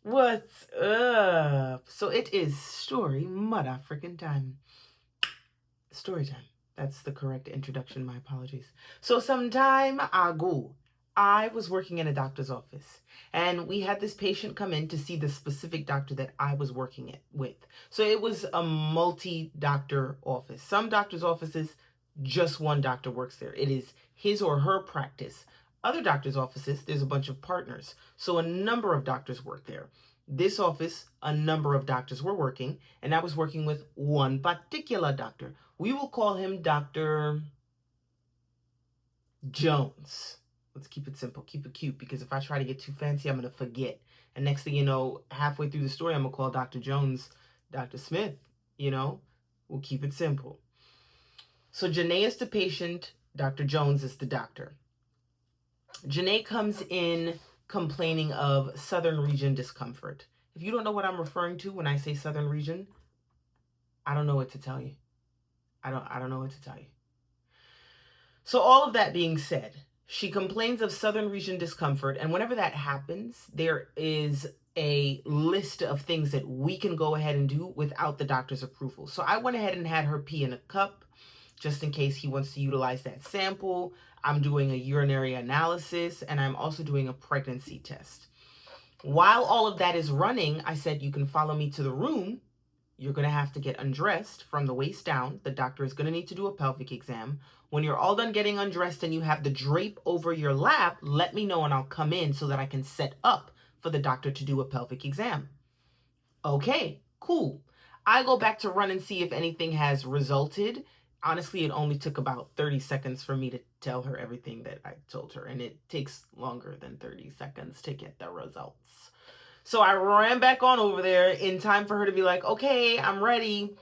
What's up? So it is story mother freaking time. Story time. That's the correct introduction. My apologies. So some time ago, I was working in a doctor's office, and we had this patient come in to see the specific doctor that I was working with. So it was a multi-doctor office. Some doctors' offices, just one doctor works there. It is his or her practice. Other doctors' offices, there's a bunch of partners. So a number of doctors work there. This office, a number of doctors were working, and I was working with one particular doctor. We will call him Dr. Jones. Let's keep it simple, keep it cute, because if I try to get too fancy, I'm going to forget. And next thing you know, halfway through the story, I'm going to call Dr. Jones Dr. Smith. We'll keep it simple. So Janae is the patient, Dr. Jones is the doctor. Janae comes in complaining of southern region discomfort. If you don't know what I'm referring to when I say southern region, I don't know what to tell you. I don't know what to tell you. So all of that being said, she complains of southern region discomfort, and whenever that happens, there is a list of things that we can go ahead and do without the doctor's approval. So I went ahead and had her pee in a cup just in case he wants to utilize that sample. I'm doing a urinary analysis, and I'm also doing a pregnancy test. While all of that is running, I said, you can follow me to the room. You're going to have to get undressed from the waist down. The doctor is going to need to do a pelvic exam. When you're all done getting undressed and you have the drape over your lap, let me know and I'll come in so that I can set up for the doctor to do a pelvic exam. Okay, cool. I go back to run and see if anything has resulted. Honestly, it only took about 30 seconds for me to tell her everything that I told her, and it takes longer than 30 seconds to get the results. So I ran back on over there in time for her to be like, okay, I'm ready.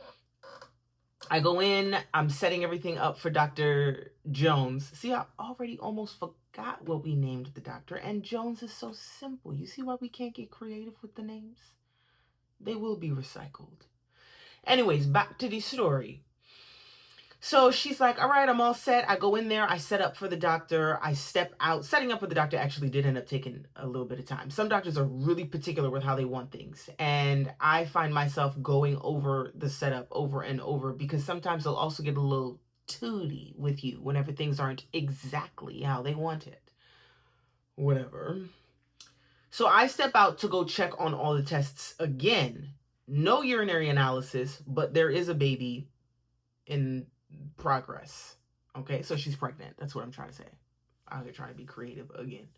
I go in, I'm setting everything up for Dr. Jones. See, I already almost forgot what we named the doctor, and Jones is so simple. You see why we can't get creative with the names? They will be recycled. Anyways, back to the story. So she's like, all right, I'm all set. I go in there, I set up for the doctor, I step out. Setting up with the doctor actually did end up taking a little bit of time. Some doctors are really particular with how they want things. And I find myself going over the setup over and over because sometimes they'll also get a little tooty with you whenever things aren't exactly how they want it. Whatever. So I step out to go check on all the tests again. No urinary analysis, but there is a baby in progress. Okay, so she's pregnant. That's what I'm trying to say. I'm trying to be creative again.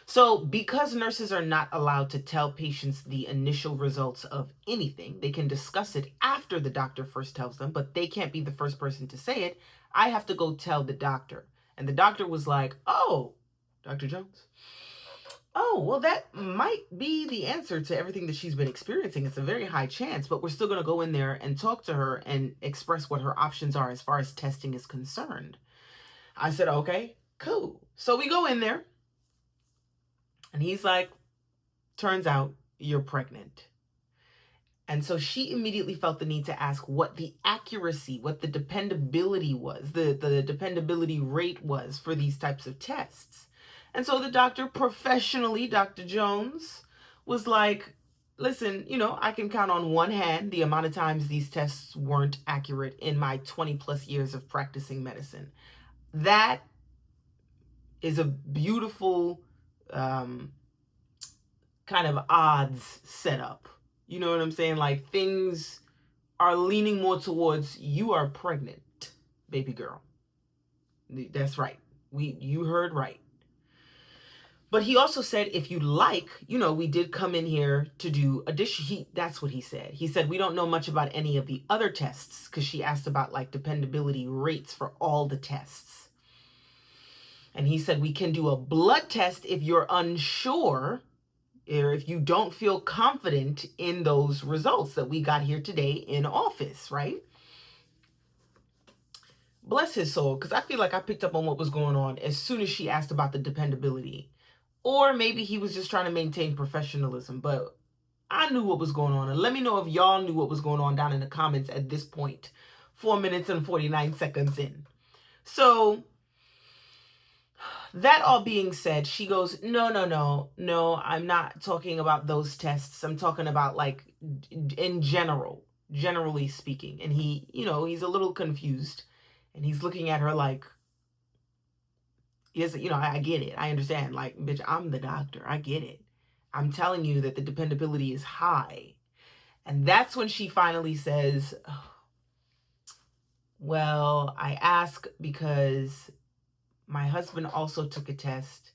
So because nurses are not allowed to tell patients the initial results of anything, they can discuss it after the doctor first tells them, but they can't be the first person to say it. I have to go tell the doctor. And the doctor was like, oh, Dr. Jones, oh, well, that might be the answer to everything that she's been experiencing. It's a very high chance, but we're still going to go in there and talk to her and express what her options are as far as testing is concerned. I said, okay, cool. So we go in there, and he's like, turns out you're pregnant. And so she immediately felt the need to ask what the accuracy, what the dependability was, the dependability rate was for these types of tests. And so the doctor, professionally, Dr. Jones, was like, listen, I can count on one hand the amount of times these tests weren't accurate in my 20 plus years of practicing medicine. That is a beautiful kind of odds setup. You know what I'm saying? Like, things are leaning more towards you are pregnant, baby girl. That's right. You heard right. But he also said, if you like, we did come in here to do addition. That's what he said. He said, we don't know much about any of the other tests, because she asked about like dependability rates for all the tests. And he said, we can do a blood test if you're unsure, or if you don't feel confident in those results that we got here today in office, right? Bless his soul, because I feel like I picked up on what was going on as soon as she asked about the dependability. Or maybe he was just trying to maintain professionalism, but I knew what was going on. And let me know if y'all knew what was going on down in the comments at this point, 4 minutes and 49 seconds in. So that all being said, she goes, no, I'm not talking about those tests. I'm talking about like in generally speaking. And he, he's a little confused and he's looking at her like, yes, I get it. I understand. Like, bitch, I'm the doctor. I get it. I'm telling you that the dependability is high. And that's when she finally says, oh, well, I ask because my husband also took a test.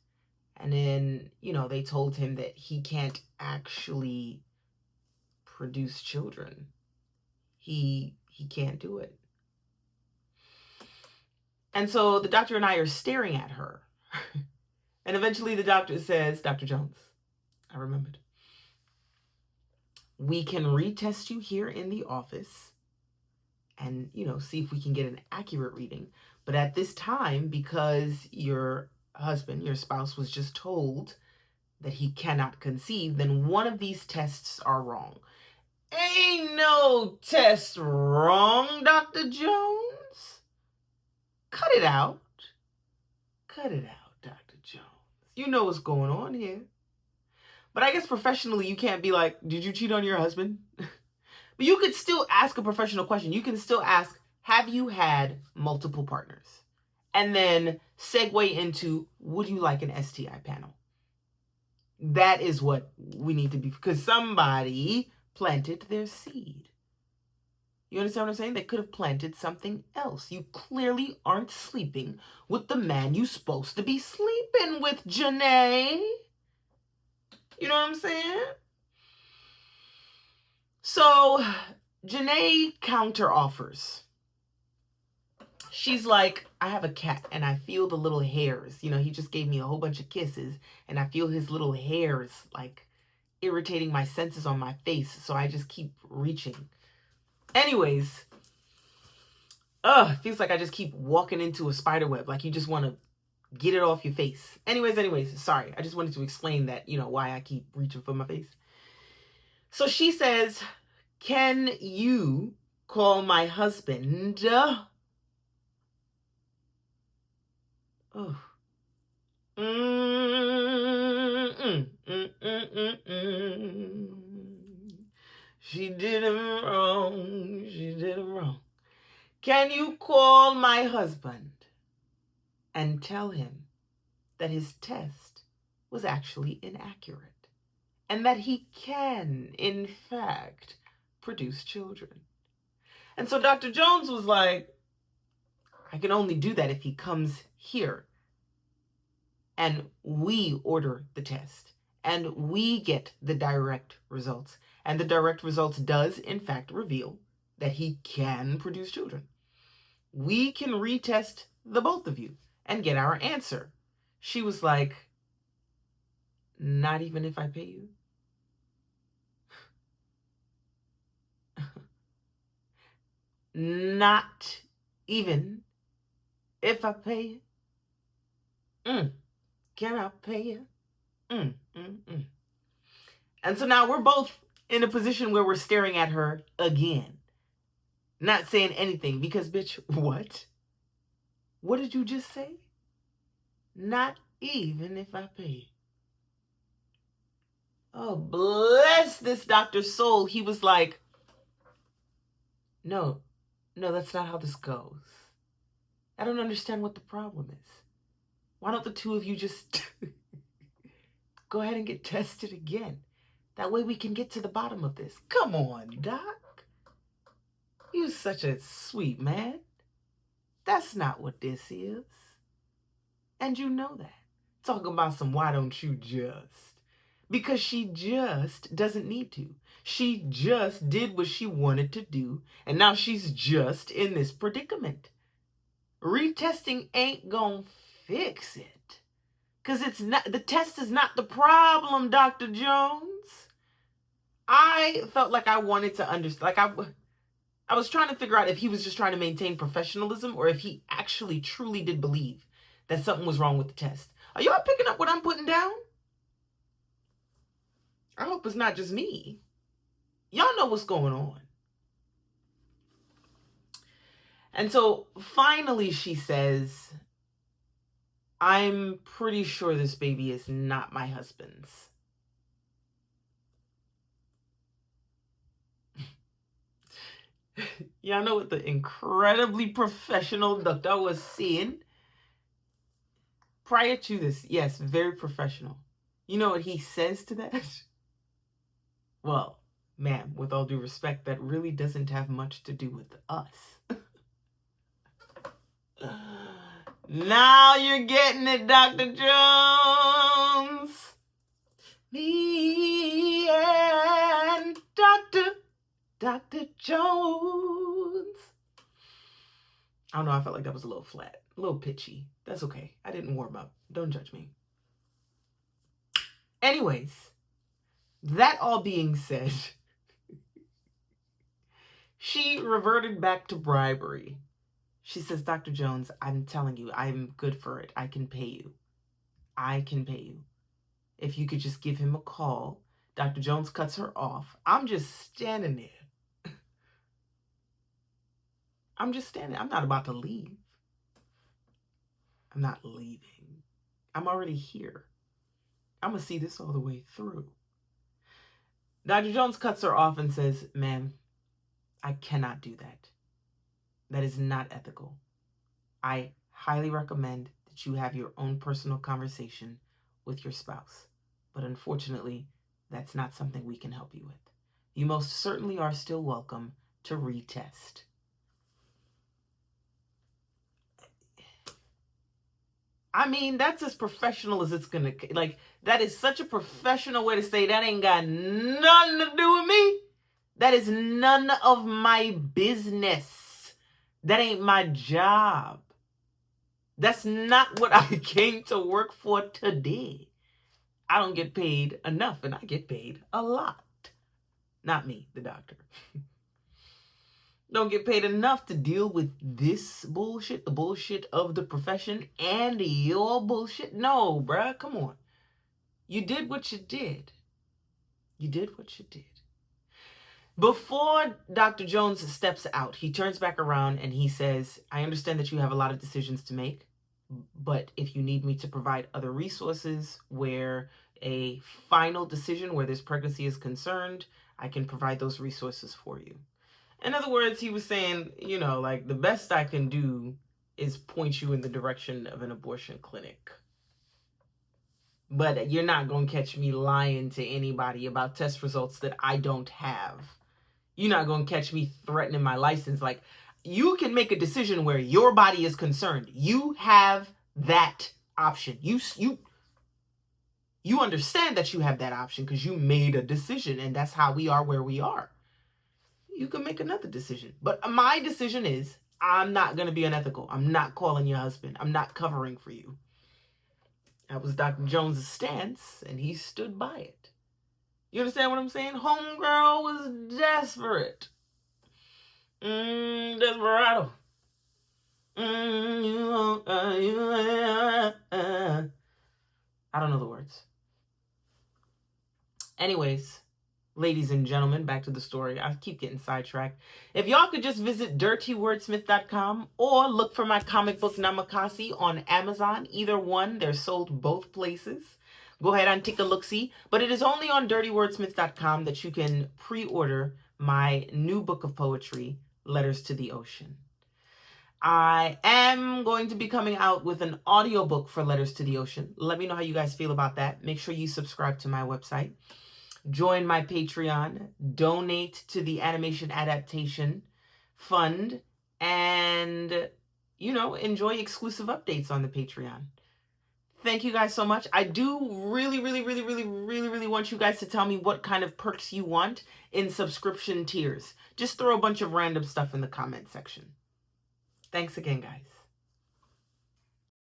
And then, they told him that he can't actually produce children. He can't do it. And so the doctor and I are staring at her. And eventually the doctor says, Dr. Jones, I remembered. We can retest you here in the office and, see if we can get an accurate reading. But at this time, because your husband, your spouse, was just told that he cannot conceive, then one of these tests are wrong. Ain't no test wrong, Dr. Jones. Cut it out. Cut it out, Dr. Jones. You know what's going on here. But I guess professionally, you can't be like, did you cheat on your husband? But you could still ask a professional question. You can still ask, have you had multiple partners? And then segue into, would you like an STI panel? That is what we need to be, because somebody planted their seed. You understand what I'm saying? They could have planted something else. You clearly aren't sleeping with the man you're supposed to be sleeping with, Janae. You know what I'm saying? So Janae counter offers. She's like, I have a cat and I feel the little hairs. He just gave me a whole bunch of kisses and I feel his little hairs like irritating my senses on my face. So I just keep reaching. Anyways, it feels like I just keep walking into a spider web. Like you just want to get it off your face. Anyways, sorry. I just wanted to explain that, why I keep reaching for my face. So she says, can you call my husband? Oh. She did him wrong. She did him wrong. Can you call my husband and tell him that his test was actually inaccurate and that he can, in fact, produce children? And so Dr. Jones was like, I can only do that if he comes here and we order the test and we get the direct results. And the direct results does, in fact, reveal that he can produce children. We can retest the both of you and get our answer. She was like, not even if I pay you? Not even if I pay you? Can I pay you? And so now we're both in a position where we're staring at her again. Not saying anything because, bitch, what? What did you just say? Not even if I pay. Oh, bless this doctor's soul. He was like, no, that's not how this goes. I don't understand what the problem is. Why don't the two of you just go ahead and get tested again? That way we can get to the bottom of this. Come on, doc. You're such a sweet man. That's not what this is. And you know that. Talking about some why don't you just? Because she just doesn't need to. She just did what she wanted to do, and now she's just in this predicament. Retesting ain't gonna fix it. Because it's not, the test is not the problem, Dr. Jones. I felt like I wanted to understand, like I was trying to figure out if he was just trying to maintain professionalism or if he actually truly did believe that something was wrong with the test. Are y'all picking up what I'm putting down? I hope it's not just me. Y'all know what's going on. And so finally she says, I'm pretty sure this baby is not my husband's. Y'all know what the incredibly professional doctor was saying? Prior to this, yes, very professional. You know what he says to that? Well, ma'am, with all due respect, that really doesn't have much to do with us. Now you're getting it, Dr. Jones. Me and Dr. Jones. I don't know, I felt like that was a little flat, a little pitchy. That's okay. I didn't warm up. Don't judge me. Anyways, that all being said, she reverted back to bribery. She says, Dr. Jones, I'm telling you, I'm good for it. I can pay you. I can pay you. If you could just give him a call. Dr. Jones cuts her off. I'm just standing there. I'm just standing. I'm not about to leave. I'm not leaving. I'm already here. I'm going to see this all the way through. Dr. Jones cuts her off and says, ma'am, I cannot do that. That is not ethical. I highly recommend that you have your own personal conversation with your spouse. But unfortunately, that's not something we can help you with. You most certainly are still welcome to retest. I mean, that's as professional as it's gonna, like, that is such a professional way to say that ain't got nothing to do with me. That is none of my business. That ain't my job. That's not what I came to work for today. I don't get paid enough, and I get paid a lot. Not me, the doctor. Don't get paid enough to deal with this bullshit, the bullshit of the profession, and your bullshit. No, bruh, come on. You did what you did. You did what you did. Before Dr. Jones steps out, he turns back around and he says, I understand that you have a lot of decisions to make, but if you need me to provide other resources where a final decision where this pregnancy is concerned, I can provide those resources for you. In other words, he was saying, you know, like, the best I can do is point you in the direction of an abortion clinic. But you're not going to catch me lying to anybody about test results that I don't have. You're not going to catch me threatening my license. Like, you can make a decision where your body is concerned. You have that option. You understand that you have that option because you made a decision, and that's how we are where we are. You can make another decision. But my decision is, I'm not going to be unethical. I'm not calling your husband. I'm not covering for you. That was Dr. Jones' stance, and he stood by it. You understand what I'm saying? Homegirl was desperate. Desperado. I don't know the words. Anyways, ladies and gentlemen, back to the story. I keep getting sidetracked. If y'all could just visit dirtywordsmith.com or look for my comic book Namakasi on Amazon. Either one, they're sold both places. Go ahead and take a look-see. But it is only on dirtywordsmith.com that you can pre-order my new book of poetry, Letters to the Ocean. I am going to be coming out with an audiobook for Letters to the Ocean. Let me know how you guys feel about that. Make sure you subscribe to my website. Join my Patreon, donate to the Animation Adaptation Fund, and, you know, enjoy exclusive updates on the Patreon. Thank you guys so much. I do really want you guys to tell me what kind of perks you want in subscription tiers. Just throw a bunch of random stuff in the comment section. Thanks again, guys.